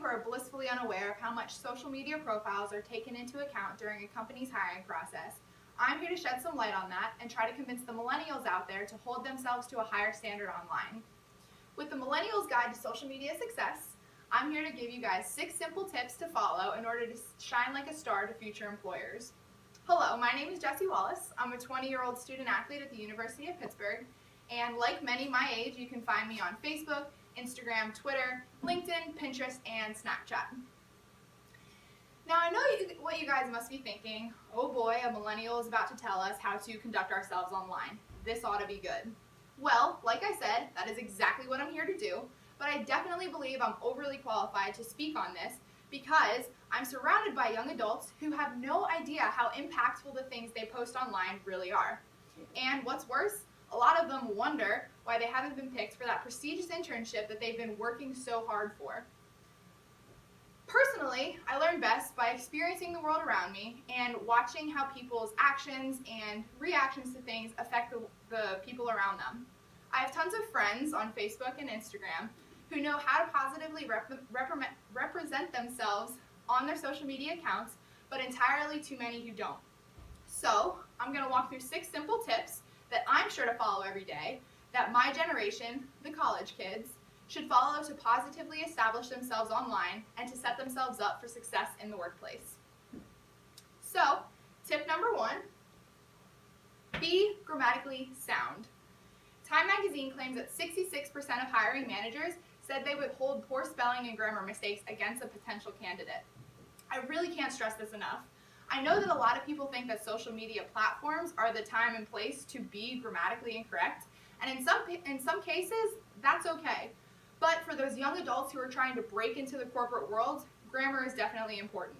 are blissfully unaware of how much social media profiles are taken into account during a company's hiring process, I'm here to shed some light on that and try to convince the millennials out there to hold themselves to a higher standard online. With the Millennials Guide to Social Media Success, I'm here to give you guys 6 simple tips to follow in order to shine like a star to future employers. Hello, my name is Jessie Wallace. I'm a 20-year-old student athlete at the University of Pittsburgh, and like many my age, you can find me on Facebook, Instagram, Twitter, LinkedIn, Pinterest, and Snapchat. Now I know what you guys must be thinking, oh boy, a millennial is about to tell us how to conduct ourselves online. This ought to be good. Well, like I said, that is exactly what I'm here to do, but I definitely believe I'm overly qualified to speak on this because I'm surrounded by young adults who have no idea how impactful the things they post online really are. And what's worse, a lot of them wonder why they haven't been picked for that prestigious internship that they've been working so hard for. Personally, I learn best by experiencing the world around me and watching how people's actions and reactions to things affect the people around them. I have tons of friends on Facebook and Instagram who know how to positively represent themselves on their social media accounts, but entirely too many who don't. So, I'm going to walk through 6 simple tips that I'm sure to follow every day that my generation, the college kids, should follow to positively establish themselves online and to set themselves up for success in the workplace. So, tip number 1, be grammatically sound. Time magazine claims that 66% of hiring managers said they would hold poor spelling and grammar mistakes against a potential candidate. I really can't stress this enough. I know that a lot of people think that social media platforms are the time and place to be grammatically incorrect, and in some cases, that's okay. But for those young adults who are trying to break into the corporate world, grammar is definitely important.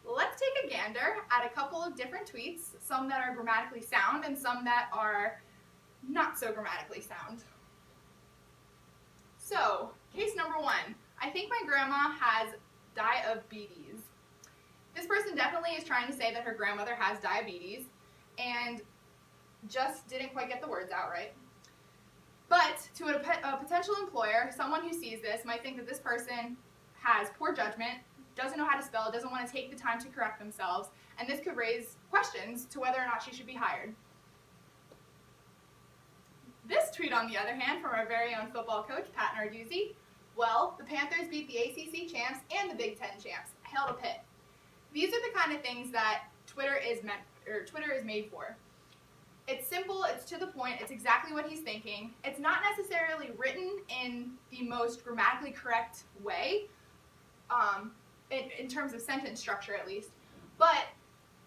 Let's take a gander at a couple of different tweets, some that are grammatically sound and some that are not so grammatically sound. So, case number 1. I think my grandma has diabetes. This person definitely is trying to say that her grandmother has diabetes and just didn't quite get the words out right. But to a potential employer, someone who sees this might think that this person has poor judgment, doesn't know how to spell, doesn't want to take the time to correct themselves, and this could raise questions to whether or not she should be hired. This tweet, on the other hand, from our very own football coach, Pat Narduzzi, well, the Panthers beat the ACC champs and the Big Ten champs. Hail to Pitt. These are the kind of things that Twitter is made for. It's simple, it's to the point, it's exactly what he's thinking. It's not necessarily written in the most grammatically correct way, in terms of sentence structure at least, but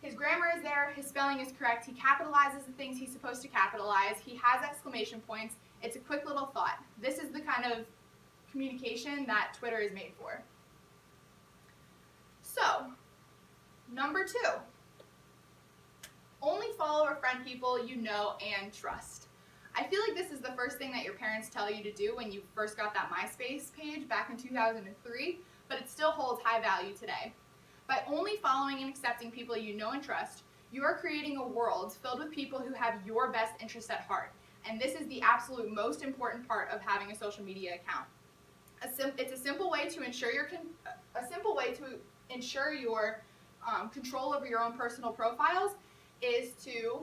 his grammar is there, his spelling is correct, he capitalizes the things he's supposed to capitalize, he has exclamation points, it's a quick little thought. This is the kind of communication that Twitter is made for. So, number 2. Only follow or friend people you know and trust. I feel like this is the first thing that your parents tell you to do when you first got that MySpace page back in 2003, but it still holds high value today. By only following and accepting people you know and trust, you are creating a world filled with people who have your best interests at heart. And this is the absolute most important part of having a social media account. It's a simple way to ensure your control over your own personal profiles is to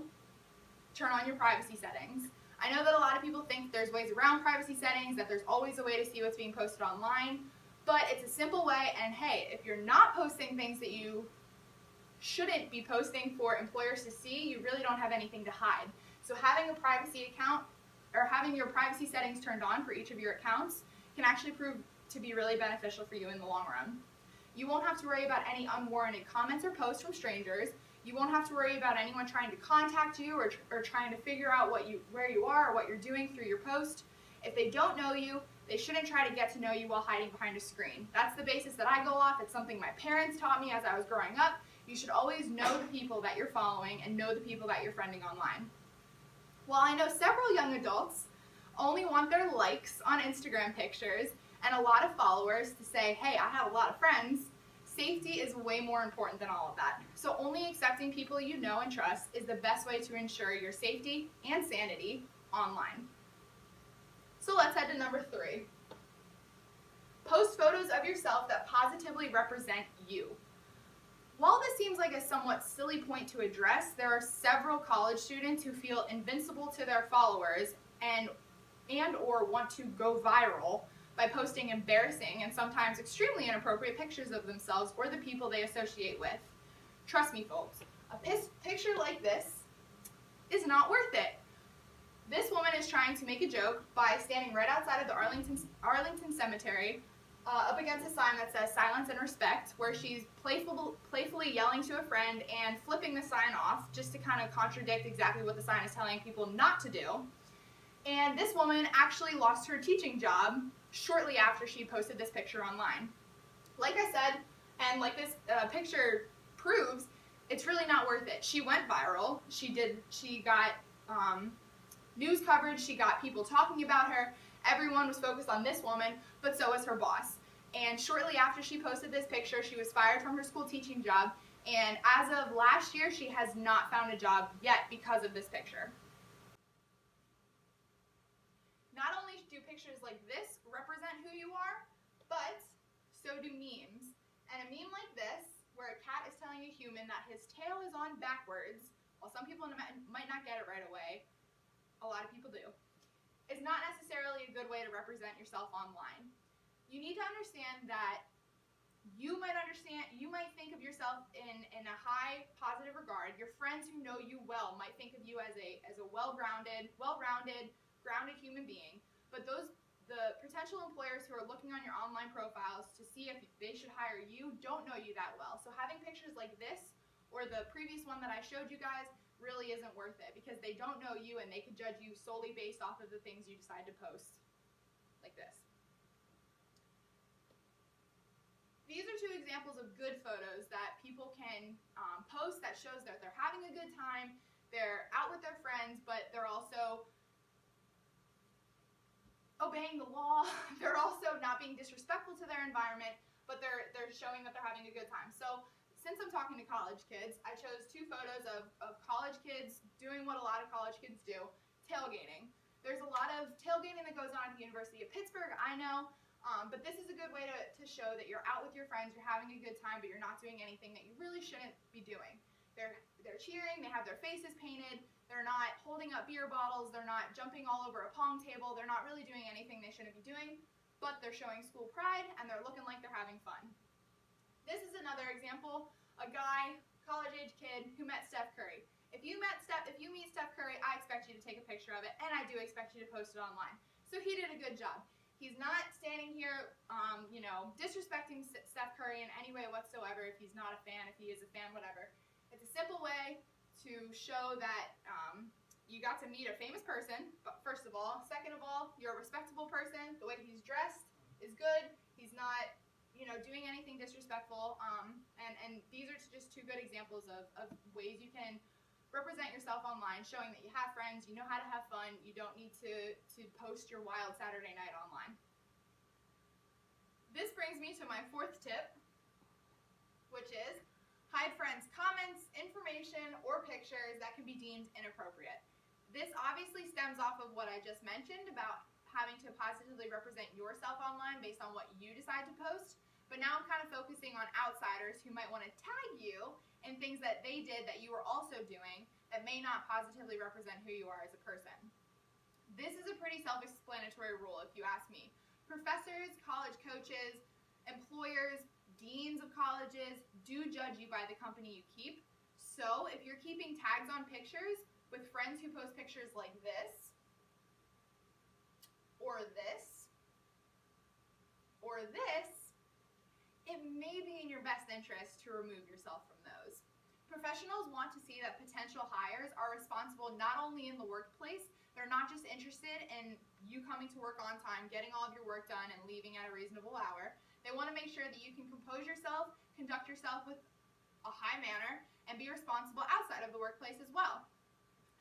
turn on your privacy settings. I know that a lot of people think there's ways around privacy settings, that there's always a way to see what's being posted online, but it's a simple way, and hey, if you're not posting things that you shouldn't be posting for employers to see, you really don't have anything to hide. So having a privacy account, or having your privacy settings turned on for each of your accounts, can actually prove to be really beneficial for you in the long run. You won't have to worry about any unwarranted comments or posts from strangers. You won't have to worry about anyone trying to contact you or trying to figure out where you are or what you're doing through your post. If they don't know you, they shouldn't try to get to know you while hiding behind a screen. That's the basis that I go off. It's something my parents taught me as I was growing up. You should always know the people that you're following and know the people that you're friending online. While I know several young adults only want their likes on Instagram pictures and a lot of followers to say, hey, I have a lot of friends, safety is way more important than all of that. So only accepting people you know and trust is the best way to ensure your safety and sanity online. So let's head to number 3. Post photos of yourself that positively represent you. While this seems like a somewhat silly point to address, there are several college students who feel invincible to their followers and or want to go viral by posting embarrassing and sometimes extremely inappropriate pictures of themselves or the people they associate with. Trust me, folks, a picture like this is not worth it. This woman is trying to make a joke by standing right outside of the Arlington Cemetery up against a sign that says silence and respect, where she's playfully yelling to a friend and flipping the sign off just to kind of contradict exactly what the sign is telling people not to do. And this woman actually lost her teaching job shortly after she posted this picture online. Like I said, and like this picture proves, it's really not worth it. She went viral. She got news coverage. She got people talking about her. Everyone was focused on this woman, but so was her boss. And shortly after she posted this picture, she was fired from her school teaching job. And as of last year, she has not found a job yet because of this picture. Not only do pictures like this represent who you are, but so do memes. And a meme like this, where a cat is telling a human that his tail is on backwards, while some people might not get it right away, a lot of people do, is not necessarily a good way to represent yourself online. You need to understand that you might think of yourself in a high positive regard. Your friends who know you well might think of you as a well-rounded, grounded human being. But the potential employers who are looking on your online profiles to see if they should hire you don't know you that well. So having pictures like this or the previous one that I showed you guys really isn't worth it, because they don't know you and they could judge you solely based off of the things you decide to post, like this. These are two examples of good photos that people can post that shows that they're having a good time, they're out with their friends, but they're also obeying the law. They're also not being disrespectful to their environment, but they're showing that they're having a good time. So since I'm talking to college kids, I chose two photos of college kids doing what a lot of college kids do, tailgating. There's a lot of tailgating that goes on at the University of Pittsburgh, I know, but this is a good way to show that you're out with your friends, you're having a good time, but you're not doing anything that you really shouldn't be doing. They're cheering, they have their faces painted, they're not holding up beer bottles, they're not jumping all over a pong table, they're not really doing anything they shouldn't be doing, but they're showing school pride and they're looking like they're having fun. This is another example, a guy, college-age kid, who met Steph Curry. If you meet Steph Curry, I expect you to take a picture of it, and I do expect you to post it online. So he did a good job. He's not standing here, disrespecting Steph Curry in any way whatsoever. If he's not a fan, if he is a fan, whatever. It's a simple way to show that you got to meet a famous person, but first of all. Second of all, you're a respectable person. The way he's dressed is good. He's not doing anything disrespectful, and these are just two good examples of ways you can represent yourself online, showing that you have friends, you know how to have fun, you don't need to post your wild Saturday night online. This brings me to my fourth tip, which is hide friends' comments, information, or pictures that can be deemed inappropriate. This obviously stems off of what I just mentioned about having to positively represent yourself online based on what you decide to post. But now I'm kind of focusing on outsiders who might want to tag you in things that they did that you were also doing that may not positively represent who you are as a person. This is a pretty self-explanatory rule if you ask me. Professors, college coaches, employers, deans of colleges do judge you by the company you keep. So if you're keeping tags on pictures with friends who post pictures like this, or this, or this, it may be in your best interest to remove yourself from those. Professionals want to see that potential hires are responsible not only in the workplace, they're not just interested in you coming to work on time, getting all of your work done, and leaving at a reasonable hour. They want to make sure that you can compose yourself, conduct yourself with a high manner, and be responsible outside of the workplace as well.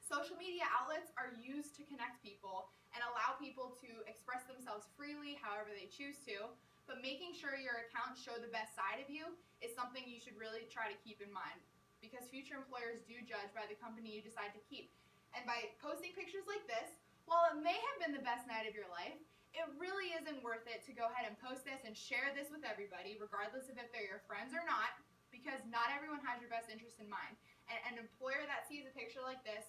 Social media outlets are used to connect people and allow people to express themselves freely however they choose to, but making sure your accounts show the best side of you is something you should really try to keep in mind, because future employers do judge by the company you decide to keep. And by posting pictures like this, while it may have been the best night of your life, it really isn't worth it to go ahead and post this and share this with everybody, regardless of if they're your friends or not, because not everyone has your best interest in mind. And an employer that sees a picture like this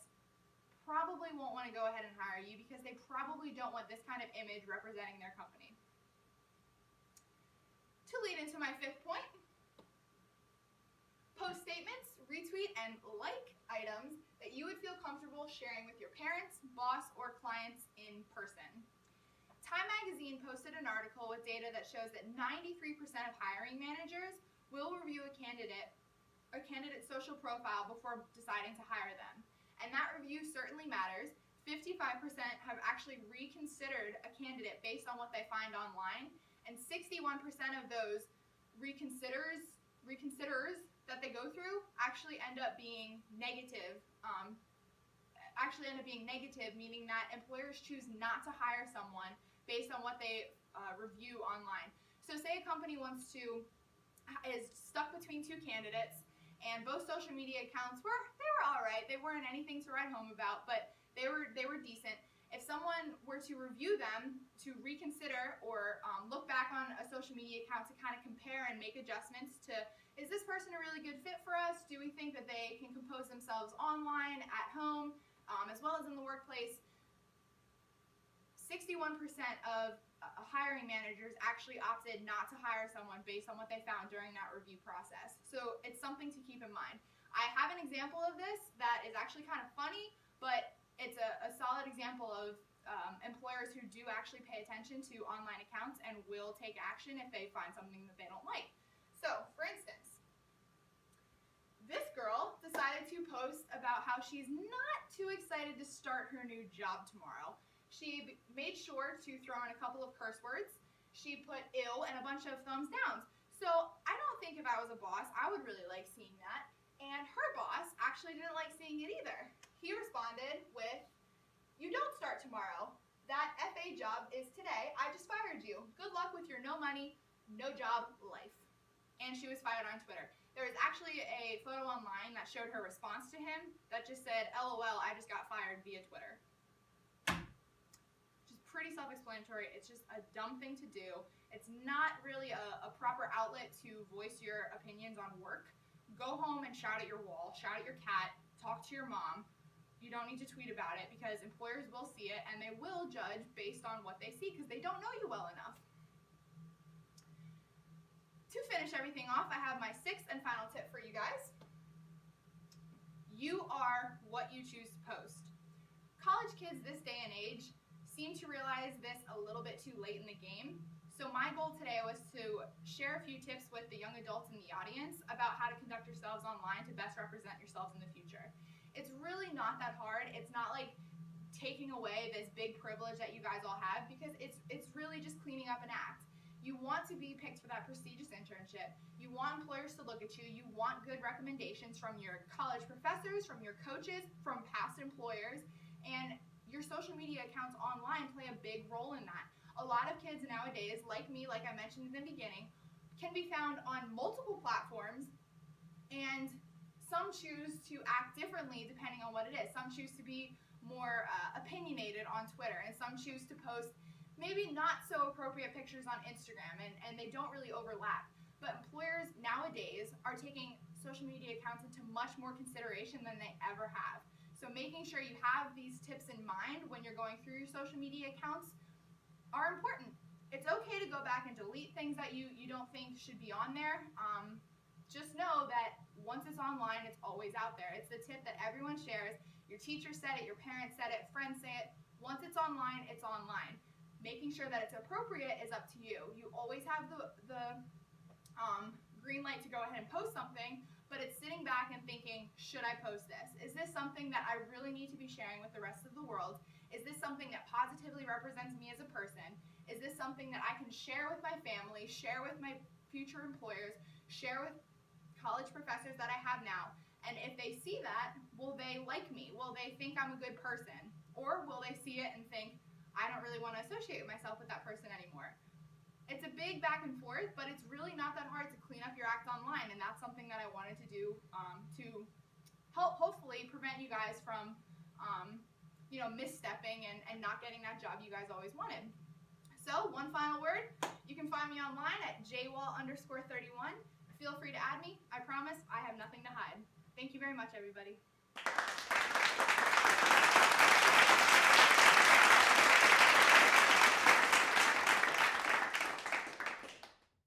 probably won't want to go ahead and hire you because they probably don't want this kind of image representing their company. To lead into my fifth point, post statements, retweet, and like items that you would feel comfortable sharing with your parents, boss, or clients in person. Time Magazine posted an article with data that shows that 93% of hiring managers will review a candidate's social profile before deciding to hire them. And that review certainly matters. 55% have actually reconsidered a candidate based on what they find online, and 61% of those reconsiderers that they go through actually end up being negative. Meaning that employers choose not to hire someone based on what they review online. So say a company is stuck between two candidates, and both social media accounts were all right. They weren't anything to write home about, but they were decent. If someone were to review them, to reconsider or look back on a social media account to kind of compare and make adjustments to, is this person a really good fit for us? Do we think that they can compose themselves online, at home, as well as in the workplace? 61% of hiring managers actually opted not to hire someone based on what they found during that review process. So it's something to keep in mind. I have an example of this that is actually kind of funny, but it's a solid example of employers who do actually pay attention to online accounts and will take action if they find something that they don't like. So, for instance, this girl decided to post about how she's not too excited to start her new job tomorrow. She made sure to throw in a couple of curse words. She put ew and a bunch of thumbs downs. So I don't think if I was a boss, I would really like seeing that. And her boss actually didn't like seeing it either. He responded with, "You don't start tomorrow. That FA job is today. I just fired you. Good luck with your no money, no job life." And she was fired on Twitter. There was actually a photo online that showed her response to him that just said, "LOL, I just got fired via Twitter." Which is pretty self-explanatory. It's just a dumb thing to do. It's not really a proper outlet to voice your opinions on work. Go home and shout at your wall, shout at your cat, talk to your mom. You don't need to tweet about it because employers will see it and they will judge based on what they see because they don't know you well enough. To finish everything off, I have my sixth and final tip for you guys. You are what you choose to post. College kids this day and age seem to realize this a little bit too late in the game. So my goal today was to share a few tips with the young adults in the audience about how to conduct yourselves online to best represent yourselves in the future. It's really not that hard. It's not like taking away this big privilege that you guys all have because it's really just cleaning up an act. You want to be picked for that prestigious internship. You want employers to look at you. You want good recommendations from your college professors, from your coaches, from past employers, and your social media accounts online play a big role in that. A lot of kids nowadays, like me, like I mentioned in the beginning, can be found on multiple platforms, and some choose to act differently depending on what it is. Some choose to be more opinionated on Twitter, and some choose to post maybe not so appropriate pictures on Instagram, and they don't really overlap. But employers nowadays are taking social media accounts into much more consideration than they ever have. So making sure you have these tips in mind when you're going through your social media accounts are important. It's okay to go back and delete things that you don't think should be on there. Just know that once it's online, it's always out there. It's the tip that everyone shares. Your teacher said it, your parents said it, friends say it. Once it's online, it's online. Making sure that it's appropriate is up to you. You always have the green light to go ahead and post something, but it's sitting back and thinking, should I post this? Is this something that I really need to be sharing with the rest of the world? Is this something that positively represents me as a person? Is this something that I can share with my family, share with my future employers, share with college professors that I have now? And if they see that, will they like me? Will they think I'm a good person? Or will they see it and think, I don't really want to associate myself with that person anymore? It's a big back and forth, but it's really not that hard to clean up your act online, and that's something that I wanted to do to help hopefully prevent you guys from misstepping and not getting that job you guys always wanted. So, one final word, you can find me online at jwall_31. Feel free to add me. I promise I have nothing to hide. Thank you very much, everybody.